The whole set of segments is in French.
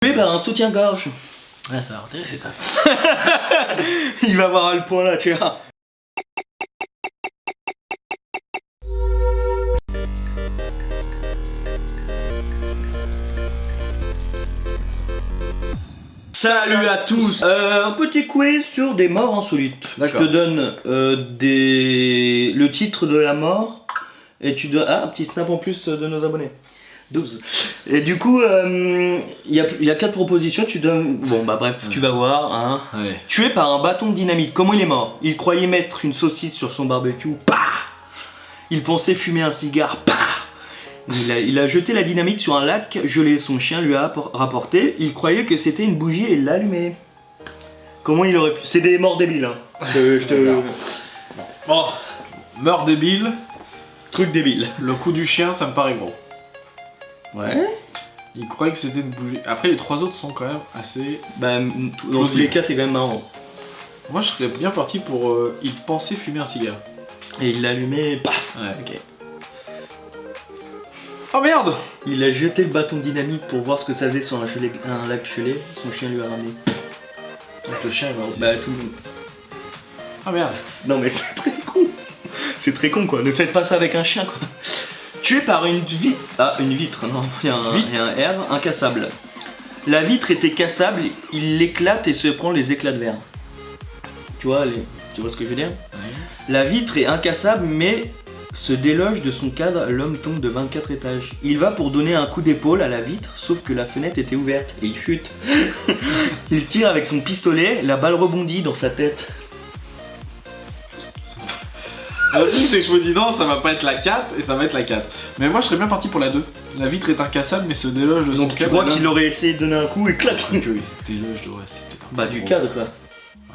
Oui, bah un soutien-gorge. Ah, ça va intéresser ça. Il va avoir le point là, tu vois. Salut à tous. Un petit quiz sur des morts insolites. Je te donne le titre de la mort et tu dois... Ah, un petit snap en plus de nos abonnés. 12. Et du coup, il y a 4 propositions, tu donnes... Bon bah bref, tu vas voir. Hein. Ouais. Tué par un bâton de dynamite, comment il est mort? Il croyait mettre une saucisse sur son barbecue, pah. Il pensait fumer un cigare, pah. Il a jeté la dynamite sur un lac gelé, son chien lui a rapporté. Il croyait que c'était une bougie et il l'a allumée. Comment il aurait pu... C'est des morts débiles, hein. Bon, mort débile. Truc débile. Le coup du chien, ça me paraît gros. Ouais. Il croyait que c'était une bougie. Après, les 3 autres sont quand même assez... Bah, dans tous les cas, c'est quand même marrant. Moi, je serais bien parti pour... il pensait fumer un cigare. Et il l'a allumé, paf. Ouais. Ok. Oh merde! Il a jeté le bâton de dynamite pour voir ce que ça faisait sur un lac gelé. Son chien lui a ramené. Donc le chien, il va aussi. Bah, tout le monde. Ah merde! Non, mais c'est très con. C'est très con, quoi. Ne faites pas ça avec un chien, quoi. Tué par une vitre. Ah, une vitre, non, il y a un R, incassable. La vitre était cassable, il l'éclate et se prend les éclats de verre. Tu vois ce que je veux dire? Oui. La vitre est incassable, mais se déloge de son cadre, l'homme tombe de 24 étages. Il va pour donner un coup d'épaule à la vitre, sauf que la fenêtre était ouverte et il chute. Il tire avec son pistolet, la balle rebondit dans sa tête. Le truc c'est que je me dis non, ça va pas être la 4 et ça va être la 4. Mais moi je serais bien parti pour la 2. La vitre est incassable mais se déloge de son cadre. Donc tu crois qu'il aurait essayé de donner un coup et clac. Oui, c'était le je l'aurais essayé peut-être un peu. Bah du cadre quoi. Ouais,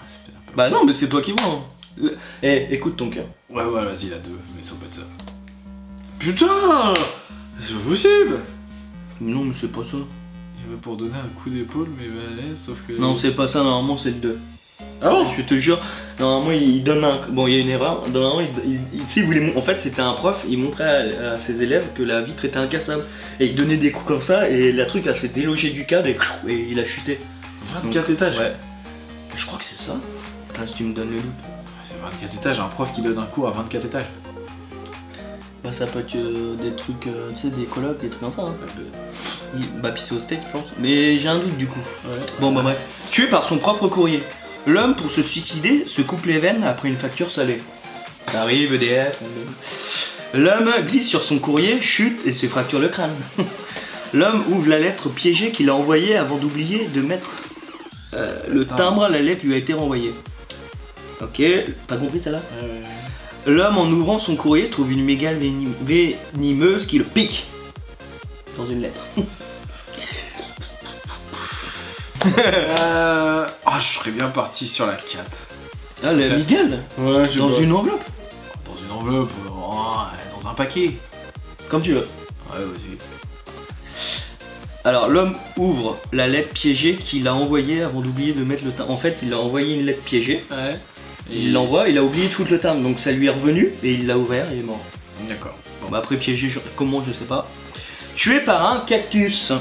c'est peut-être un peu. Bah non mais c'est toi qui vois. Hein. Eh, écoute ton cœur. Ouais, vas-y la 2, mais ça peut être ça. Putain! C'est pas possible! Non mais c'est pas ça. Il va pour donner un coup d'épaule mais balèze sauf que... Non c'est pas ça, normalement c'est le 2. Ah bon? Je te jure, normalement il donne un... Bon il y a une erreur, normalement il voulait... En fait c'était un prof, il montrait à ses élèves que la vitre était incassable. Et il donnait des coups comme ça et la truc elle s'est délogée du cadre et il a chuté. 24 étages? Ouais. Je crois que c'est ça. Là si tu me donnes le doute. C'est 24 étages, un prof qui donne un cours à 24 étages. Bah ça peut être des trucs, tu sais, des colloques, des trucs comme ça. Hein. Bah puis c'est au steak je pense. Mais j'ai un doute du coup. Ouais. Bon bah bref. Tué par son propre courrier. L'homme, pour se suicider, se coupe les veines après une facture salée. Ça arrive, EDF. L'homme glisse sur son courrier, chute et se fracture le crâne. L'homme ouvre la lettre piégée qu'il a envoyée avant d'oublier de mettre le timbre. La lettre lui a été renvoyée. Ok, t'as compris celle-là? L'homme, en ouvrant son courrier, trouve une mégale venimeuse qui le pique dans une lettre. Ah, je serais bien parti sur la 4. Ah, la migale? Ouais, dans une enveloppe? Dans une enveloppe, dans un paquet. Comme tu veux. Ouais, vas-y. Alors, l'homme ouvre la lettre piégée qu'il a envoyée avant d'oublier de mettre le timbre. En fait, il a envoyé une lettre piégée. Ouais. Il l'envoie, il a oublié de foutre le timbre, donc ça lui est revenu et il l'a ouvert et il est mort. D'accord. Bon, bah après piégé, comment je sais pas. Tué par un cactus.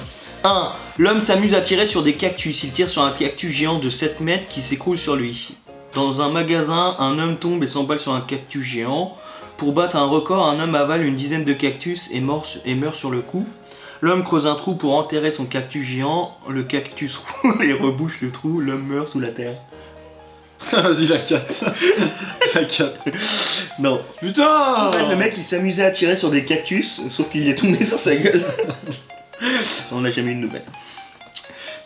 1. L'homme s'amuse à tirer sur des cactus. Il tire sur un cactus géant de 7 mètres qui s'écroule sur lui. Dans un magasin, un homme tombe et s'emballe sur un cactus géant. Pour battre un record, un homme avale une dizaine de cactus et meurt sur le coup. L'homme creuse un trou pour enterrer son cactus géant. Le cactus roule et rebouche le trou. L'homme meurt sous la terre. Vas-y la 4. La 4. Non. Putain! En fait, le mec il s'amusait à tirer sur des cactus, sauf qu'il est tombé sur sa gueule. On n'a jamais eu de nouvelles.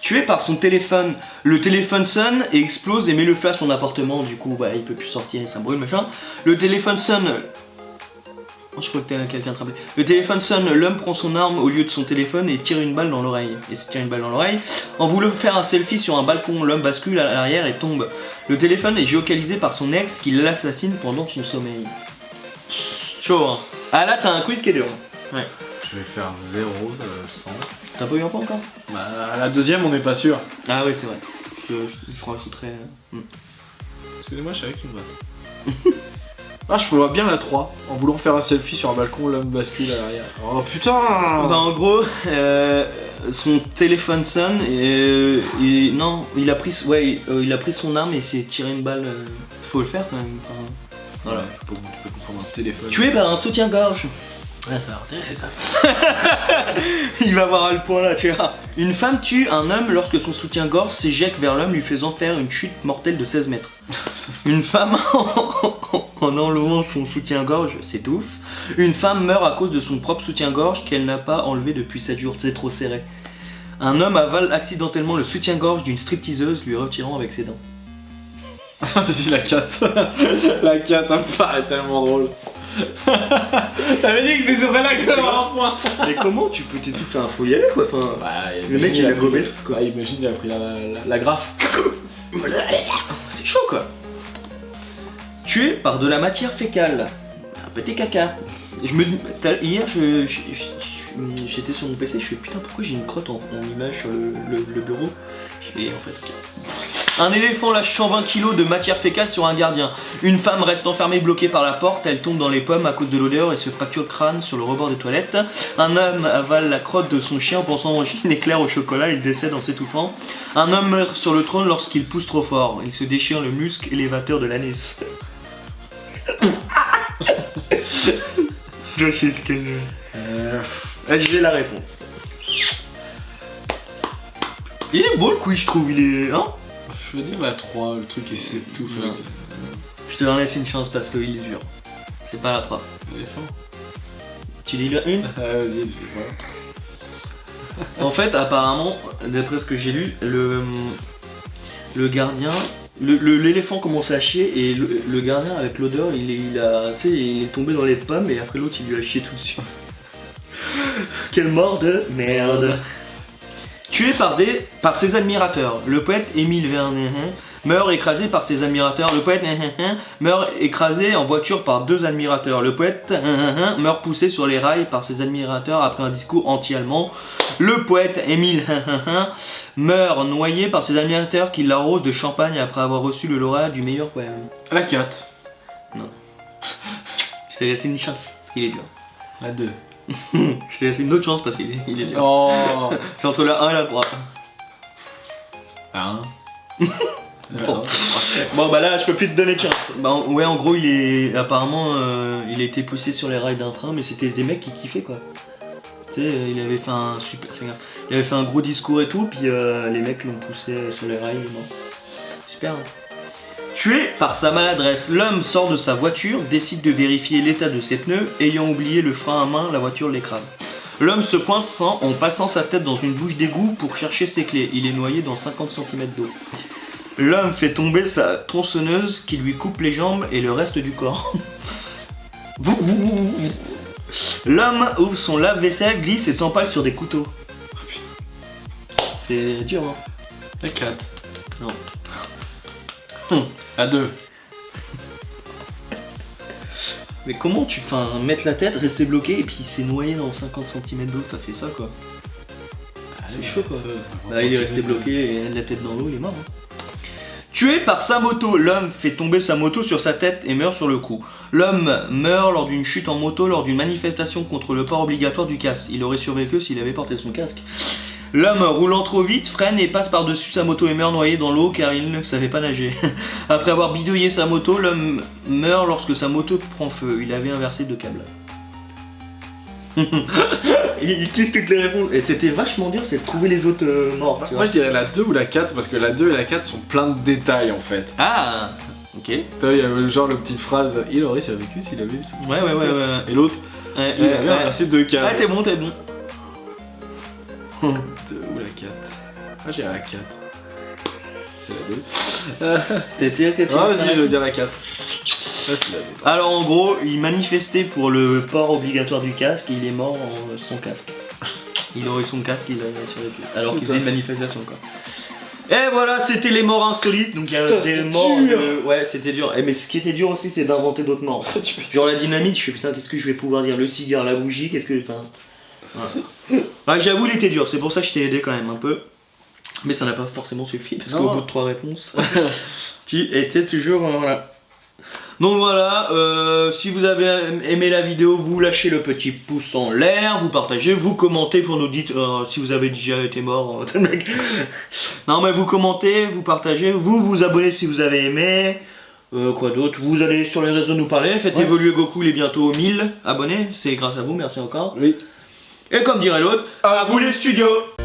Tué par son téléphone. Le téléphone sonne et explose et met le feu à son appartement. Du coup, bah, il peut plus sortir, ça brûle, machin. Le téléphone sonne. Oh, je crois que t'as quelqu'un attrapé. Le téléphone sonne, l'homme prend son arme au lieu de son téléphone et tire une balle dans l'oreille. Et se tire une balle dans l'oreille. En voulant faire un selfie sur un balcon, l'homme bascule à l'arrière et tombe. Le téléphone est géocalisé par son ex qui l'assassine pendant son sommeil. Chaud, hein. Ah là, c'est un quiz qui est dur. Ouais. Je vais faire 0, 100. T'as pas eu un point encore? Bah, à la deuxième, on n'est pas sûr. Ah oui, c'est vrai. Je rajouterais... Excusez-moi, je savais qu'il me va. Ah, je vois bien la 3. En voulant faire un selfie sur un balcon, l'homme bascule à l'arrière. Oh putain. Bah, en gros, son téléphone sonne et non, il a pris son arme et s'est tiré une balle. Faut le faire quand même. Enfin, voilà. Je sais pas comment tu peux confondre un téléphone. Tué par un soutien-gorge. Ouais, ça va intéresser ça. Il va voir le point là, tu vois. Une femme tue un homme lorsque son soutien-gorge s'éjecte vers l'homme, lui faisant faire une chute mortelle de 16 mètres. Une femme, en enlevant son soutien-gorge, s'étouffe. Une femme meurt à cause de son propre soutien-gorge qu'elle n'a pas enlevé depuis 7 jours, c'est trop serré. Un homme avale accidentellement le soutien-gorge d'une stripteaseuse, lui retirant avec ses dents. Vas-y, la 4. La 4, elle me paraît tellement drôle. T'avais dit que c'était sur celle-là que j'allais avoir un point. Mais comment tu peux t'étouffer? Faut y aller quoi. Enfin, Bah, le mec il a gobé le truc quoi. Bah, imagine, il a pris la graffe. C'est chaud quoi. Tué par de la matière fécale. Un petit caca. Hier j'étais sur mon PC, je fais putain pourquoi j'ai une crotte en image sur le bureau. Et en fait ok. Un éléphant lâche 120 kg de matière fécale sur un gardien. Une femme reste enfermée bloquée par la porte, elle tombe dans les pommes à cause de l'odeur et se fracture le crâne sur le rebord des toilettes. Un homme avale la crotte de son chien pensant manger une éclair au chocolat, il décède en s'étouffant. Un homme meurt sur le trône lorsqu'il pousse trop fort, il se déchire le muscle élévateur de l'anus. J'ai la réponse. Il est beau le quiz je trouve, il est... Hein? Je veux dire la 3, le truc il s'étouffe. Je te laisse une chance parce qu'il est dur. C'est pas la 3. L'éléphant. Tu dis la 1? Vas-y, je En fait, apparemment, d'après ce que j'ai lu, le gardien, l'éléphant commence à chier et le gardien avec l'odeur, il est tombé dans les pommes et après l'autre il lui a chié tout dessus. Quelle mort de merde. Tué par ses admirateurs, le poète Émile Vernet meurt écrasé par ses admirateurs. Le poète meurt écrasé en voiture par 2 admirateurs. Le poète meurt poussé sur les rails par ses admirateurs après un discours anti-allemand. Le poète Émile meurt noyé par ses admirateurs qui l'arrosent de champagne après avoir reçu le lauréat du meilleur poème. La 4. Non. Je t'ai laissé une chance parce qu'il est dur. La 2. Je t'ai laissé une autre chance parce qu'il est dur. Oh. C'est entre la 1 et la 3. La 1. Bon bah là je peux plus te donner de chance. Bah ouais en gros il a été poussé sur les rails d'un train mais c'était des mecs qui kiffaient quoi. Tu sais il avait fait un gros discours et tout puis les mecs l'ont poussé sur les rails il est mort. Super hein. Tué par sa maladresse, l'homme sort de sa voiture, décide de vérifier l'état de ses pneus, ayant oublié le frein à main, la voiture l'écrase. L'homme se coince en passant sa tête dans une bouche d'égout pour chercher ses clés, il est noyé dans 50 cm d'eau. L'homme fait tomber sa tronçonneuse qui lui coupe les jambes et le reste du corps. L'homme ouvre son lave-vaisselle, glisse et s'empale sur des couteaux. C'est dur hein. La 4. Non. La 2. Mais comment tu mettre la tête, rester bloqué et puis il s'est noyé dans 50 cm d'eau, ça fait ça quoi. C'est chaud quoi. Bah il est resté bloqué et la tête dans l'eau, il est mort. Hein. Tué par sa moto, l'homme fait tomber sa moto sur sa tête et meurt sur le coup. L'homme meurt lors d'une chute en moto lors d'une manifestation contre le port obligatoire du casque. Il aurait survécu s'il avait porté son casque. L'homme roulant trop vite freine et passe par-dessus sa moto et meurt noyé dans l'eau car il ne savait pas nager. Après avoir bidouillé sa moto, l'homme meurt lorsque sa moto prend feu. Il avait inversé 2 câbles. Il kiffe toutes les réponses. Et c'était vachement dur, c'est de trouver les autres morts. Tu vois. Moi je dirais la 2 ou la 4 parce que la 2 et la 4 sont plein de détails en fait. Ah ok. Il y avait genre la petite phrase il aurait survécu s'il avait eu ça. Ouais. Et l'autre, il avait inversé 2 câbles. Ah t'es bon. 2 ou la 4. Ah j'ai la 4. C'est la 2. T'es sûr que tu vas-y je veux dire la 4. Alors en gros, il manifestait pour le port obligatoire du casque et il est mort sans casque. Il aurait son casque, il aurait survécu. Alors qu'il faisait une manifestation quoi. Et voilà, c'était les morts insolites. Donc il y a des morts. Ouais, c'était dur. Mais ce qui était dur aussi, c'est d'inventer d'autres morts. Genre la dynamite, je fais putain, qu'est-ce que je vais pouvoir dire? Le cigare, la bougie, qu'est-ce que. Enfin. Voilà. Ouais, j'avoue, il était dur. C'est pour ça que je t'ai aidé quand même un peu. Mais ça n'a pas forcément suffi parce qu'au bout de 3 réponses, tu étais toujours. Voilà. Donc voilà, si vous avez aimé la vidéo, vous lâchez le petit pouce en l'air, vous partagez, vous commentez pour nous dire si vous avez déjà été mort. Non mais vous commentez, vous partagez, vous vous abonnez si vous avez aimé. Quoi d'autre? Vous allez sur les réseaux nous parler, faites évoluer Goku, il est bientôt 1000 abonnés, c'est grâce à vous, merci encore. Oui. Et comme dirait l'autre, à vous les studios.